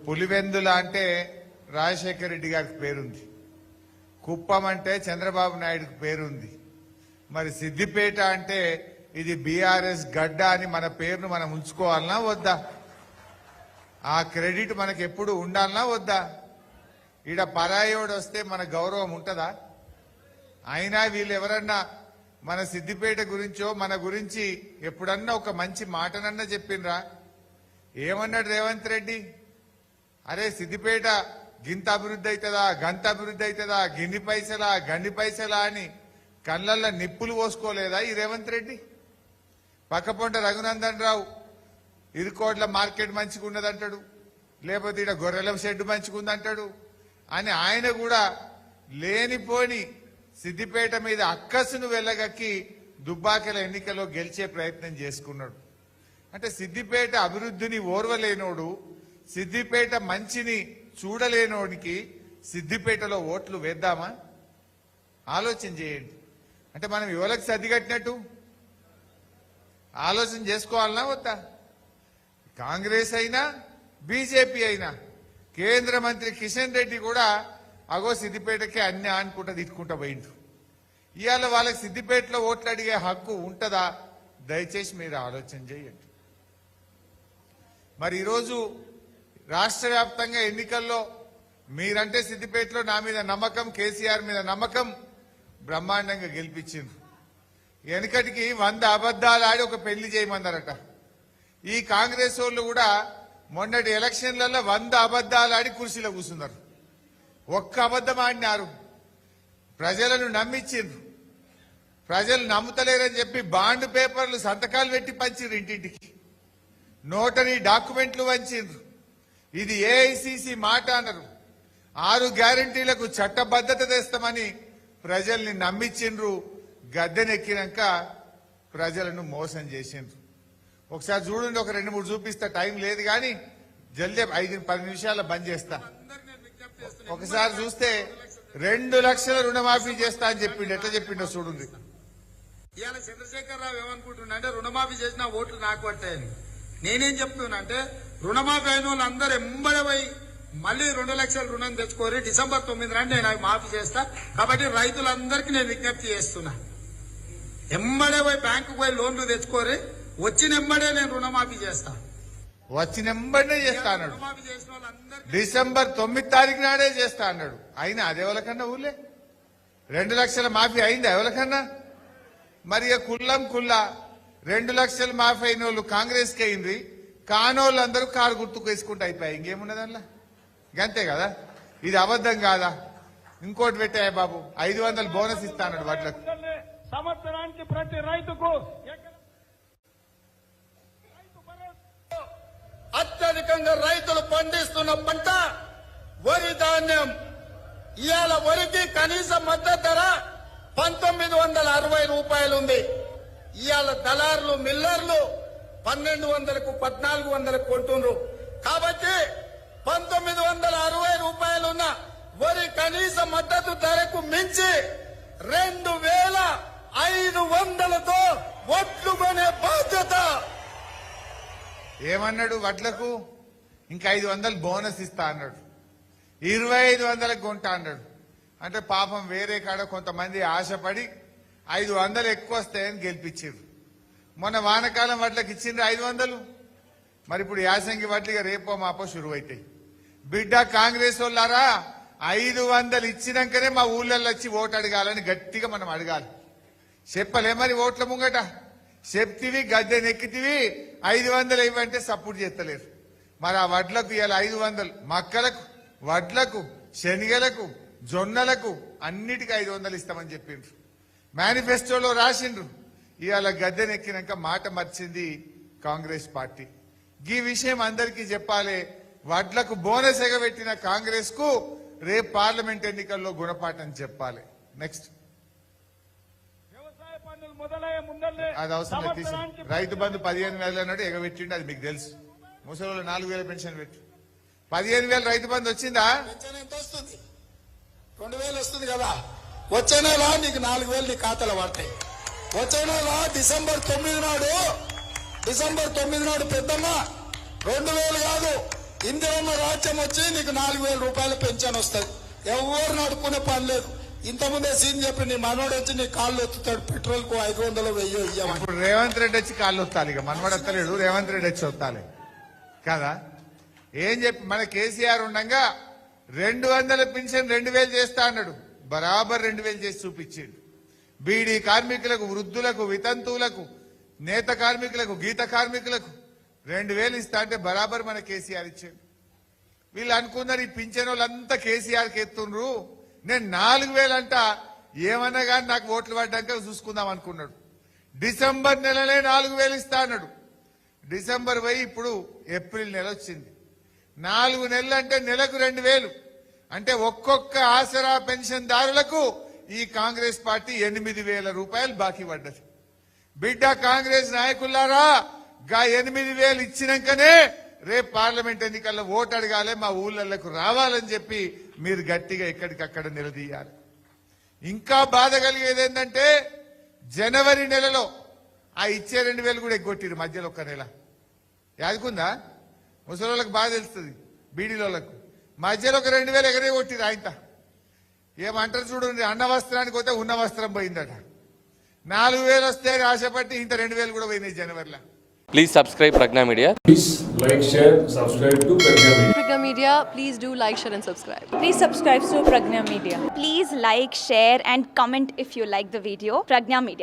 పులివెందుల అంటే రాజశేఖర రెడ్డి గారికి పేరుంది, కుప్పం అంటే చంద్రబాబు నాయుడుకి పేరుంది. మరి సిద్దిపేట అంటే ఇది బీఆర్ఎస్ గడ్డ అని మన పేరును మనం ఉంచుకోవాలనా వద్దా? ఆ క్రెడిట్ మనకు ఎప్పుడు ఉండాలనా వద్దా? ఈడ పరాయోడు వస్తే మన గౌరవం ఉంటుందా? అయినా వీళ్ళు ఎవరన్నా మన సిద్దిపేట గురించో మన గురించి ఎప్పుడన్నా ఒక మంచి మాటనన్నా చెప్పిండ్రా? ఏమన్నాడు రేవంత్ రెడ్డి? అరే సిద్దిపేట గింత అభివృద్ధి అవుతుందా, గంత అభివృద్ధి అవుతుందా, గిన్ని పైసలా గండి పైసలా అని కళ్ళల్లో నిప్పులు పోసుకోలేదా ఈ రేవంత్ రెడ్డి? పక్కపొంట రఘునందన్ రావు ఇరుకోట్ల మార్కెట్ మంచిగా ఉన్నదంటాడు, లేకపోతే ఇక్కడ గొర్రెల షెడ్ మంచిగా ఉందంటాడు అని ఆయన కూడా లేనిపోని సిద్దిపేట మీద అక్కసును వెళ్ళగక్కి దుబ్బాకల ఎన్నికల్లో గెలిచే ప్రయత్నం చేసుకున్నాడు. అంటే సిద్దిపేట అభివృద్ధిని ఓర్వలేనోడు, సిద్దిపేట మంచిని చూడలేనోడికి సిద్దిపేటలో ఓట్లు వేద్దామా? ఆలోచన చేయండి. అంటే మనం ఎవరికి సర్దిగట్టినట్టు ఆలోచన చేసుకోవాలన్నా వద్దా? కాంగ్రెస్ అయినా బీజేపీ అయినా కేంద్ర మంత్రి కిషన్ రెడ్డి కూడా అగో సిద్దిపేటకి అన్ని అనుకుంటా తిట్టుకుంటా పోయిండు. ఇవాళ వాళ్ళకి సిద్దిపేటలో ఓట్లు అడిగే హక్కు ఉంటుందా? దయచేసి మీరు ఆలోచన చేయండి. మరి ఈరోజు రాష్ట్ర వ్యాప్తంగా ఎన్నికల్లో మీరంటే సిద్దిపేటలో నా మీద నమ్మకం, కేసీఆర్ మీద నమ్మకం, బ్రహ్మాండంగా గెలిపించిండ్రు. వెనకటికి 100 అబద్దాలు ఆడి ఒక పెళ్లి చేయమన్నారట. ఈ కాంగ్రెస్ వాళ్ళు కూడా మొన్నటి ఎలక్షన్లలో 100 అబద్దాలు ఆడి కుర్చీలో కూర్చున్నారు. ఒక్క అబద్ధం ఆడినారు, ప్రజలను నమ్మించిండ్రు. ప్రజలు నమ్ముతలేరని చెప్పి బాండ్ పేపర్లు సంతకాలు పెట్టి పంచిండ్రు, ఇంటింటికి నోటరీ డాక్యుమెంట్లు వంచిండ్రు. ఇది ఏఐసిసి మాట అన్నారు. 6 గ్యారంటీలకు చట్టబద్ధత తెస్తామని ప్రజల్ని నమ్మించిండ్రు. గద్దెనెక్కినాక ప్రజలను మోసం చేసిండ్రు. ఒకసారి చూడండి, ఒక 2-3 చూపిస్తా, టైం లేదు కానీ జల్దీ 5-10 నిమిషాల్లో బంద్ చేస్తా. ఒకసారి చూస్తే 2 లక్షల రుణమాఫీ చేస్తా అని చెప్పిండు. ఎట్లా చెప్పిండో చూడండి. ఇవాళ చంద్రశేఖరరావు ఏమనుకుంటున్నా అంటే రుణమాఫీ చేసిన ఓట్లు నాకు పట్టాయని. నేనేం చెప్తున్నా అంటే రుణమాఫీ అయిన వాళ్ళు అందరూ ఎంబడే పోయి మళ్ళీ 2 లక్షల రుణం తెచ్చుకోరి, డిసెంబర్ 9 నాడు నేను అవి మాఫీ చేస్తా. కాబట్టి రైతులందరికీ నేను విజ్ఞప్తి చేస్తున్నా, ఎంబడే పోయి బ్యాంకుకు పోయి లోన్లు తెచ్చుకోరి, వచ్చిన ఎంబడే నేను రుణమాఫీ చేస్తా. వచ్చిన ఎంబడే చేస్తా అన్నాడు. డిసెంబర్ 9 తారీఖు నాడే చేస్తా అన్నాడు. అయినా అది ఎవరికన్నా ఊర్లే 2 లక్షల మాఫీ అయిందా ఎవరికన్నా? మరి కుల్లా 2 లక్షలు మాఫీ అయిన వాళ్ళు కాంగ్రెస్కి అయింది, కానోళ్ళందరూ కారు గుర్తుకు వేసుకుంటూ అయిపోయాయి. ఇంకేమున్నది అందులో? గంతే కదా. ఇది అబద్ధం కాదా? ఇంకోటి పెట్టాయా బాబు, 500 బోనస్ ఇస్తా అన్నాడు వాటికి. సంవత్సరానికి ప్రతి రైతుకు అత్యధికంగా రైతులు పండిస్తున్న పంట వరి ధాన్యం. ఇవాళ వరికి కనీస మద్దతు ధర 1960 రూపాయలు ఉంది. ఇవాళ దళారులు మిల్లర్లు 1200కు 1400కు కొంటున్నారు. కాబట్టి 1960 రూపాయలున్న వరి కనీస మద్దతు ధరకు మించి 2500తో ఒట్లు కొనే బాధ్యత. ఏమన్నాడు? వడ్లకు ఇంకా 500 బోనస్ ఇస్తా అన్నాడు, 2500కు కొంటా అన్నాడు. అంటే పాపం వేరే కాడ కొంతమంది ఆశపడి 500 ఎక్కువ వస్తాయని గెలిపించారు. మొన్న వానకాలం వడ్లకు ఇచ్చిండ్రు 500. మరి ఇప్పుడు యాసంగి వడ్లుగా రేపో మాపో షురువు అవుతాయి. బిడ్డ కాంగ్రెస్ వాళ్ళారా, 500 ఇచ్చినాకనే మా ఊళ్ళల్లో వచ్చి ఓటు అడగాలని గట్టిగా మనం అడగాలి. చెప్పలే మరి ఓట్ల ముంగట చెప్తివి, గద్దె నెక్కితివి, 500 ఇవ్వంటే సపోర్ట్ చేస్తలేరు. మరి ఆ వడ్లకు ఇవాళ 500 మక్కలకు, వడ్లకు, శనిగలకు, జొన్నలకు అన్నిటికీ 500 ఇస్తామని చెప్పిండ్రు. మేనిఫెస్టోలో రాసిండ్రు. ఇవాళ గద్దెనెక్కినాక మాట మర్చింది కాంగ్రెస్ పార్టీ. ఈ విషయం అందరికీ చెప్పాలి. వడ్లకు బోనస్ ఎగబెట్టిన కాంగ్రెస్ కు రేపు పార్లమెంట్ ఎన్నికల్లో గుణపాఠం చెప్పాలి. నెక్స్ట్ వ్యవసాయ పన్నులు మొదలయ్యే ముందల్లే అది అవసరం తీసి రైతు బంధు 15,000 అన్నాడు, ఎగబెట్టిండు. అది మీకు తెలుసు. ముసలి 4,000 పెన్షన్ పెట్టి 15,000 రైతు బంధు వచ్చిందా? పెన్షన్ ఎంత వస్తుంది? 2,000 వస్తుంది కదా. వచ్చే నెల నీకు 4,000 నీ ఖాతాలో పడతాయి. వచ్చే నెల డిసెంబర్ 9 నాడు పెద్దమ్మ 2,000 కాదు ఇందిరమ్మ రాజ్యం వచ్చి నీకు 4,000 రూపాయలు పెన్షన్ వస్తుంది. ఎవరు నడుపుకునే పని లేదు. ఇంతకుముందే సీన్ చెప్పి నీ మనోడు వచ్చి నీ కాళ్ళు ఎత్తుతాడు, పెట్రోల్ కు 500 1000 ఇయ్యమని. ఇప్పుడు రేవంత్ రెడ్డి వచ్చి కాళ్ళు వస్తాలి, ఇక మనవాడు వస్తలేడు, రేవంత్ రెడ్డి వచ్చి వస్తాలి కదా. ఏం చెప్పి మన కేసీఆర్ ఉండగా 200 పెన్షన్ 2000 చేస్తా అన్నాడు, బరాబర్ 2000 చేసి చూపించిండు. బీడీ కార్మికులకు, వృద్ధులకు, వితంతువులకు, నేత కార్మికులకు, గీత కార్మికులకు 2000 ఇస్తా అంటే బరాబర్ మన కేసీఆర్ ఇచ్చాడు. వీళ్ళు అనుకున్నారు ఈ పింఛన్ వాళ్ళంతా కేసీఆర్కి ఎత్తుండ్రు, నేను 4000 అంట, ఏమన్నా కానీ నాకు ఓట్లు పడ్డాక చూసుకుందాం అనుకున్నాడు. డిసెంబర్ నెలనే 4000 ఇస్తా అన్నాడు. డిసెంబర్ పోయి ఇప్పుడు ఏప్రిల్ నెల వచ్చింది. 4 నెలలు అంటే నెలకు 2000 అంటే ఒక్కొక్క ఆసరా పెన్షన్ దారులకు ఈ కాంగ్రెస్ పార్టీ 8,000 రూపాయలు బాకీ పడ్డది. బిడ్డ కాంగ్రెస్ నాయకులారా, గా 8,000 ఇచ్చినాకనే రేపు పార్లమెంట్ ఎన్నికల్లో ఓటు అడగాలి, మా ఊళ్ళకు రావాలని చెప్పి మీరు గట్టిగా ఎక్కడికక్కడ నిలదీయాలి. ఇంకా బాధ కలిగేది ఏంటంటే జనవరి నెలలో ఆ ఇచ్చే 2,000 కూడా ఎగ్గొట్టిరు మధ్యలో ఒక్క నెల. యాదుకుందా? ముసలోళ్ళకి బాగా తెలుస్తుంది, బీడీలోళ్ళకు మధ్యలో ఒక 2,000 ఎగరే కొట్టిరు. ఆయన ఏమంటారు చూడండి, అన్న వస్త్రానికి పోతే ఉన్న వస్త్రం పోయిందట. 4,000 వస్తే ఆశపట్టి ఇంత 2,000 కూడా పోయినాయి జనవరిలో. Please subscribe Pragna Media. Please like, share, subscribe to Pragna Media. Pragna Media, please do like, share and subscribe. Please subscribe to Pragna Media. Please like, share and comment if you like the video. Pragna Media.